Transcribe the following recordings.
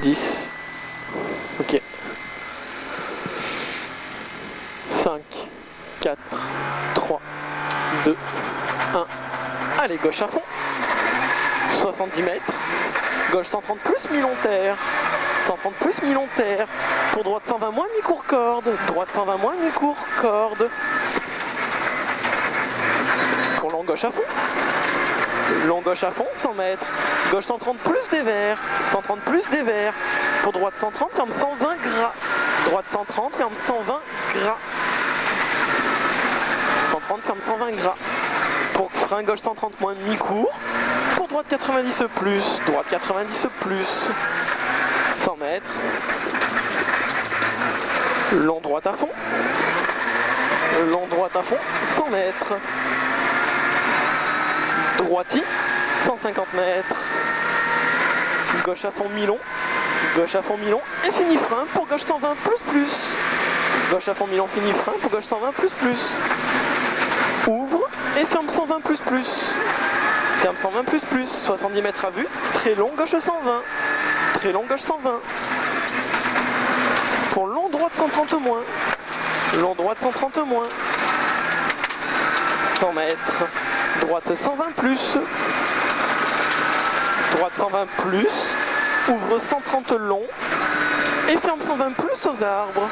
10. Ok. 5, 4, 3, 2, 1. Allez, gauche à fond. 70 mètres. Gauche 130 plus mi-long terre. 130 plus mi-long terre. Pour droite 120 moins mi-court corde. Droite 120 moins mi-court corde. Pour long gauche à fond. Long gauche à fond, 100 mètres. Gauche 130 plus dévers. 130 plus dévers. Pour droite 130, ferme 120 gras. Droite 130, ferme 120 gras. 130, ferme 120 gras. Pour frein gauche 130 moins mi-court. Pour droite 90 plus. Droite 90 plus. 100 mètres. Long droite à fond. Long droite à fond, 100 mètres. Droiti, 150 mètres. Gauche à fond mi-long. Gauche à fond mi-long. Et fini frein pour gauche 120 plus. Gauche à fond mi-long, fini frein pour gauche 120 plus. Ouvre et ferme 120 plus. Ferme 120 plus. 70 mètres à vue. Très long gauche 120. Très long gauche 120. Pour long droite 130 moins. Long droite 130 moins. 100 mètres. Droite 120 plus. Droite 120 plus. Ouvre 130 long. Et ferme 120 plus aux arbres.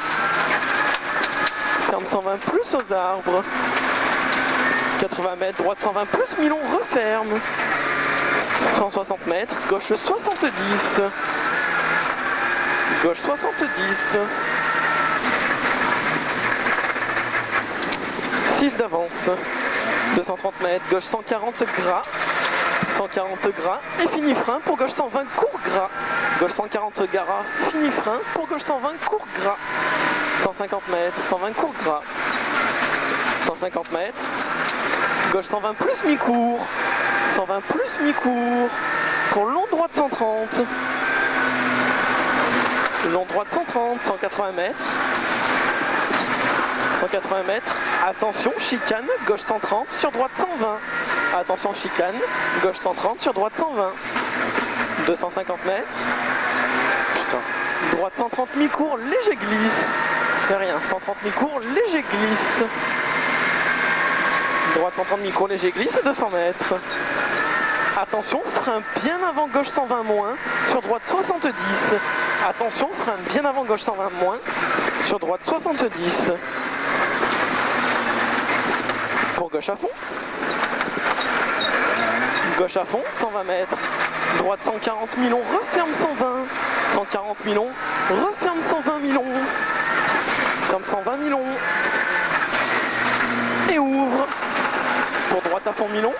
Ferme 120 plus aux arbres. 80 mètres. Droite 120 plus. Mi-long referme. 160 mètres. Gauche 70. Gauche 70. 6 d'avance. 230 mètres, gauche 140 gras. 140 gras et fini frein pour gauche 120 court gras. Gauche 140 gras, fini frein pour gauche 120 court gras. 150 mètres, 120 court gras. 150 mètres. Gauche 120 plus mi-court. 120 plus mi-court. Pour long droite 130. Long droite 130, 180 mètres. 180 mètres. Attention, chicane, gauche 130, sur droite 120. Attention, chicane, gauche 130, sur droite 120. 250 mètres. Putain. Droite 130 mi-court, léger glisse. C'est rien, 130 mi-court, léger glisse. Droite 130 mi-court, léger glisse, 200 mètres. Attention, frein bien avant gauche 120 moins, sur droite 70. Attention, frein bien avant gauche 120 moins, sur droite 70. Pour gauche à fond. Gauche à fond, 120 mètres. Droite 140 mi-long, referme 120. 140 mi-long, referme 120 mi-long. Ferme 120 mi-long. Et ouvre. Pour droite à fond mi-long.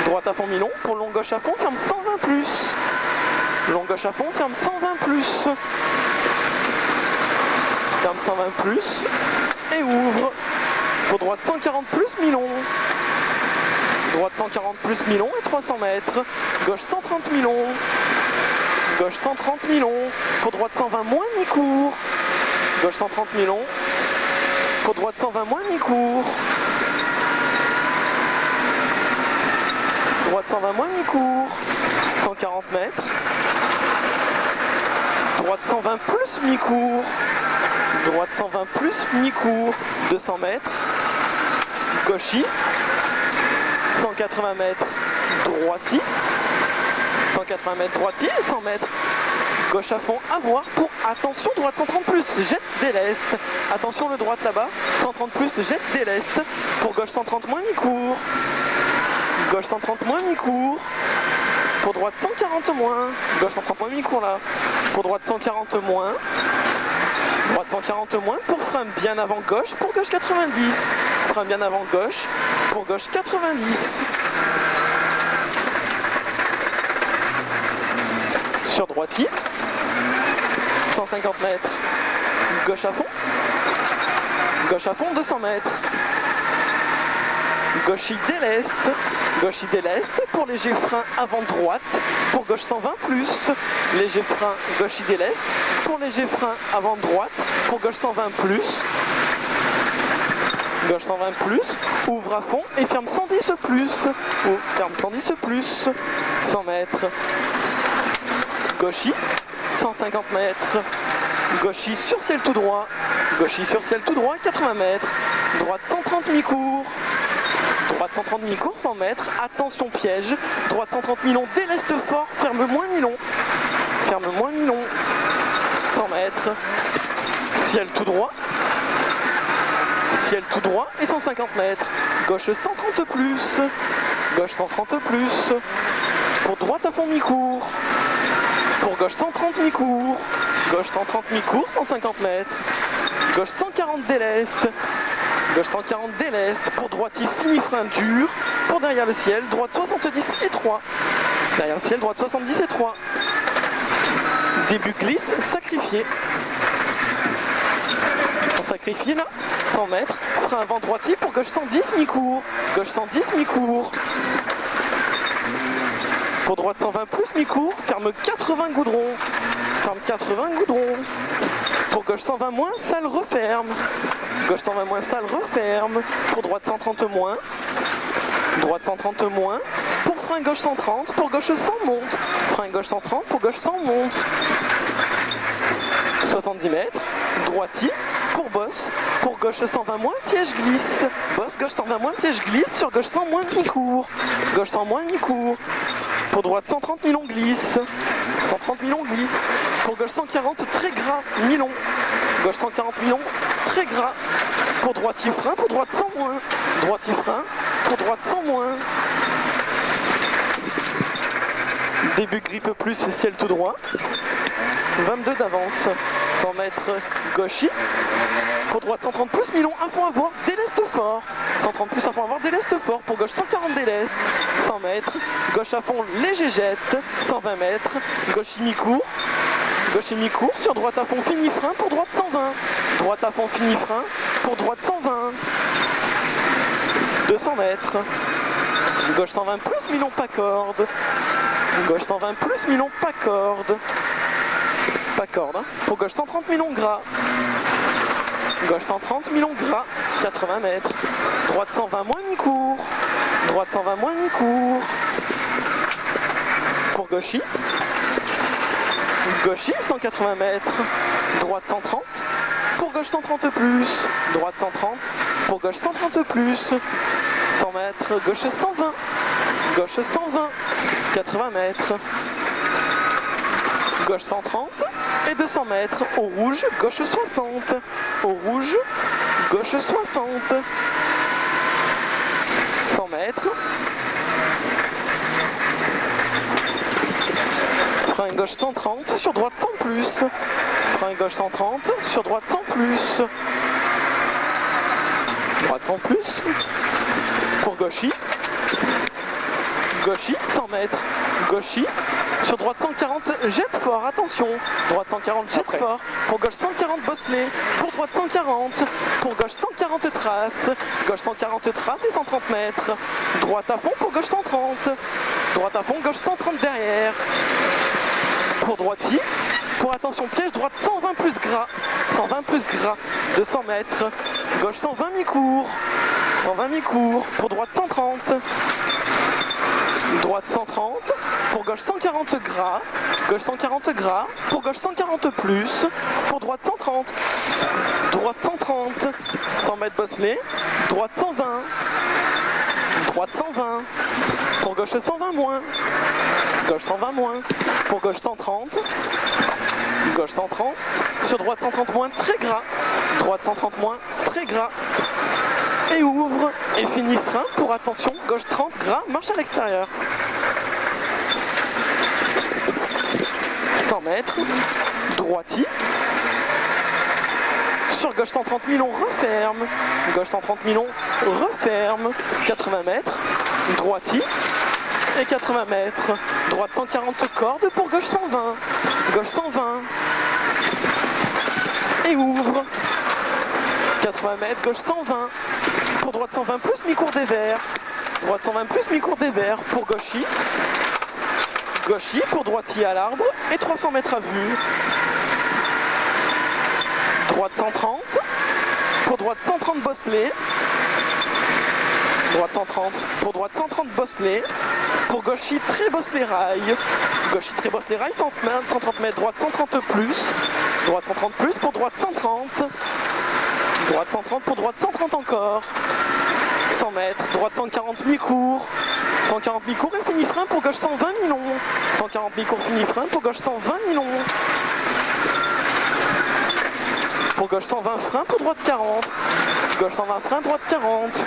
Droite à fond mi-long. Pour long gauche à fond, ferme 120 plus. Long gauche à fond, ferme 120 plus. Ferme 120 plus. Et ouvre. Pour droite 140 plus mi-long. Droite 140 plus mi-long et 300 mètres. Gauche 130 mi-long. Gauche 130 mi-long. Pour droite 120 moins mi-court. Gauche 130 mi-long. Pour droite 120 moins mi-court. Droite 120 moins mi-court. 140 mètres. Droite 120 plus mi-court. Droite 120 plus mi-court. 200 mètres. Gauchy. 180 mètres. Droiti. 180 mètres droiti. 100 mètres. Gauche à fond à voir pour attention droite 130 plus. Jette des lestes. Attention le droite là-bas. 130 plus. Jette des lestes. Pour gauche 130 moins mi-court. Gauche 130 moins mi-court. Pour droite 140 moins. Gauche 130 moins mi-court là. Pour droite 140 moins. Droite 140 moins pour frein bien avant gauche pour gauche 90. Frein bien avant gauche pour gauche 90. Sur droiti. 150 mètres. Gauche à fond. Gauche à fond 200 mètres. Gauchy déleste. Gauchy déleste pour léger frein avant droite. Pour gauche 120 plus. Léger frein gauchy déleste. Pour léger frein avant droite. Pour gauche 120 plus. Gauche 120 plus. Ouvre à fond et ferme 110 plus. Ferme 110 plus. 100 mètres. Gauchy. 150 mètres. Gauchy sur ciel tout droit. Gauchy sur ciel tout droit, 80 mètres. Droite 130 mi-cours. Droite 130 mi-cours, 100 mètres. Attention piège. Droite 130 mi-long, déleste fort. Ferme moins mi-long. Ferme moins mi-long. 100 mètres. Ciel tout droit. Ciel tout droit et 150 mètres. Gauche 130 plus. Gauche 130 plus. Pour droite à fond mi-cours. Pour gauche 130 mi-cours. Gauche 130 mi-cours, 150 mètres. Gauche 140 déleste. Gauche 140 déleste. Pour droite, il finit frein dur. Pour derrière le ciel, droite 70 et 3. Derrière le ciel, droite 70 et 3. Début glisse, sacrifié. On sacrifie là, 100 mètres. Frein avant droitier pour gauche 110 mi-cours. Gauche 110 mi-cours. Pour droite 120 plus mi-cours. Ferme 80 goudron. Ferme 80 goudron. Pour gauche 120 moins, salle referme. Gauche 120 moins, salle referme. Pour droite 130 moins. Droite 130 moins. Pour frein gauche 130. Pour gauche 100 monte. Frein gauche 130. Pour gauche 100 monte. 70 mètres. Droitier. Pour bosse. Pour gauche 120 moins, piège glisse. Bosse, gauche 120 moins, piège glisse. Sur gauche 100 moins, mi-cours. Gauche 100 moins, mi-cours. Pour droite 130 mi-long glisse. 130 mi-long glisse. Pour gauche 140, très gras, mi-long. Gauche 140 mi-long, très gras. Pour droitier frein, pour droite 100 moins. Droitier frein, pour droite 100 moins. Début grippe plus, ciel tout droit. 22 d'avance. 100 mètres gauchy. Pour droite 130 plus, mi-long, un fond à voir, déleste fort. 130 plus, un fond à voir, déleste fort. Pour gauche 140 déleste. 100 mètres. Gauche à fond, léger jette. 120 mètres. Gauche mi-cours. Gauche mi-cours. Sur droite à fond, fini frein. Pour droite 120. Droite à fond, fini frein. Pour droite 120. 200 mètres. Gauche 120 plus, mi-long, pas corde. Gauche 120 plus, mi-long, pas corde. Pas corde, hein. Pour gauche 130 mi-long gras. Gauche 130 mi-long gras. 80 mètres. Droite 120 moins mi-cours. Droite 120 moins mi-cours. Pour gauchy. Gauchy 180 mètres. Droite 130. Pour gauche 130 plus. Droite 130. Pour gauche 130 plus. 100 mètres. Gauche 120. Gauche 120. 80 mètres. Gauche 130 et 200 mètres. Au rouge, gauche 60. Au rouge, gauche 60. 100 mètres. Frein gauche 130, sur droite 100 plus. Frein gauche 130, sur droite 100 plus. Droite 100 plus. Pour gauchy. Gauchy, 100 mètres. Gauchy. Sur droite 140, jette fort, attention. Droite 140, jette fort. Pour gauche 140, bosselet. Pour droite 140. Pour gauche 140, trace. Gauche 140, trace et 130 mètres. Droite à fond pour gauche 130. Droite à fond, gauche 130 derrière. Pour droitier. Pour attention, piège, droite 120 plus gras. 120 plus gras. 200 mètres. Gauche 120 mi-cours. 120 mi-cours. Pour droite 130. Droite 130, pour gauche 140 gras, gauche 140 gras, pour gauche 140 plus, pour droite 130, droite 130, 100 mètres bosselet, droite 120, droite 120, pour gauche 120 moins, gauche 120 moins, pour gauche 130, gauche 130, sur droite 130 moins, très gras, droite 130 moins, très gras, et ouvre, et finit frein pour attention, gauche 30 gras, marche à l'extérieur. 100 mètres, droitier. Sur gauche 130 000, on referme. Gauche 130 000, on referme. 80 mètres, droitier. Et 80 mètres, droite 140 cordes pour gauche 120. Gauche 120. Et ouvre. 80 mètres, gauche 120. Pour droite 120 plus, mi-cours des verts. Droite 120 plus, mi-cours des verts. Pour gauchy. Gauchy, pour droitier à l'arbre. Et 300 mètres à vue. Droite 130. Pour droite 130 bosselet. Droite 130. Pour droite 130 bosselet. pour gauche très bosse les rails. Gauche très bosse les rails, 130 mètres, droite 130 plus. Droite 130 plus pour droite 130. Droite 130 pour droite 130 encore. 100 mètres, droite 140 mi-court. 140 mi-court et fini frein pour gauche 120 mi-long. 140 mi-court fini frein pour gauche 120 mi-long. Pour gauche 120 frein pour droite 40. Gauche 120 frein, droite 40.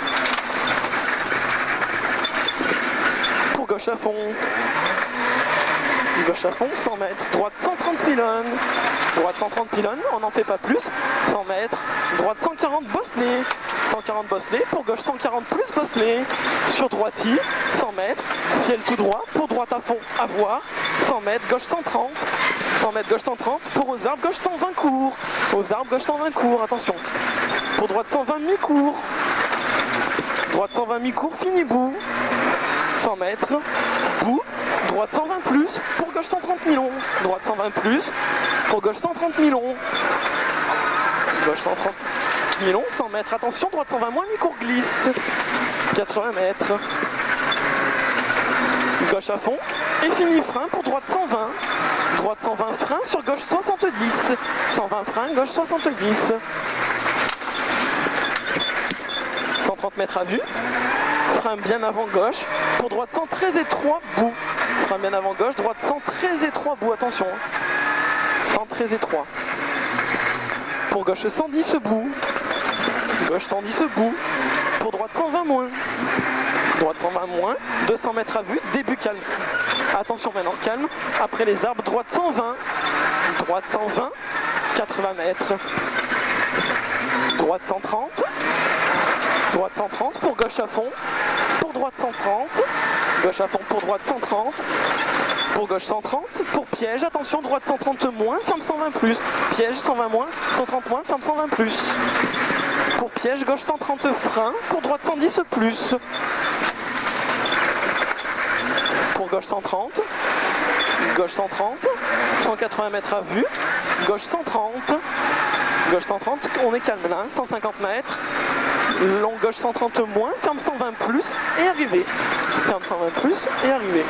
Pour gauche à fond. Gauche à fond, 100 mètres, droite 130 pylônes. Droite 130 pylônes, on n'en fait pas plus. 100 mètres, droite 140 bosselets. 140 bosselets, pour gauche 140 plus bosselets. Sur droiti, 100 mètres, ciel tout droit, pour droite à fond, à voir. 100 mètres, gauche 130. 100 mètres, gauche 130, pour aux arbres, gauche 120 court. Aux arbres, gauche 120 court, attention. Pour droite 120 mi-court. Droite 120 mi-court, fini bout. 100 mètres, bout. Droite 120 plus, pour gauche 130 mi-long. Droite 120 plus, pour gauche 130 mi-long. Gauche 130 mi-long, 100 mètres, attention, droite 120 moins, mi-court glisse. 80 mètres. Gauche à fond, et fini frein pour droite 120. Droite 120 frein sur gauche 70. 120 frein, gauche 70. 130 mètres à vue. Frein bien avant gauche. Pour droite 113 étroit, bout. Frein bien avant gauche, droite 113 étroit, bout, attention. 113 étroit. Pour gauche 110 bout. Gauche 110 bout. Pour droite 120 moins. Droite 120 moins. 200 mètres à vue, début calme. Attention maintenant, calme. Après les arbres, droite 120. Droite 120. 80 mètres. Droite 130. Droite 130 pour gauche à fond. Pour droite 130. Gauche à fond pour droite 130. Pour gauche 130. Pour piège, attention, droite 130 moins, ferme 120 plus. Piège 120 moins, 130 moins, ferme 120 plus. Pour piège, gauche 130 frein. Pour droite 110 plus. Pour gauche 130. Gauche 130. 180 mètres à vue. Gauche 130. Gauche 130, on est calme là, 150 mètres. Long gauche 130 moins, ferme 120 plus et arrivé. Ferme 120 plus et arrivé.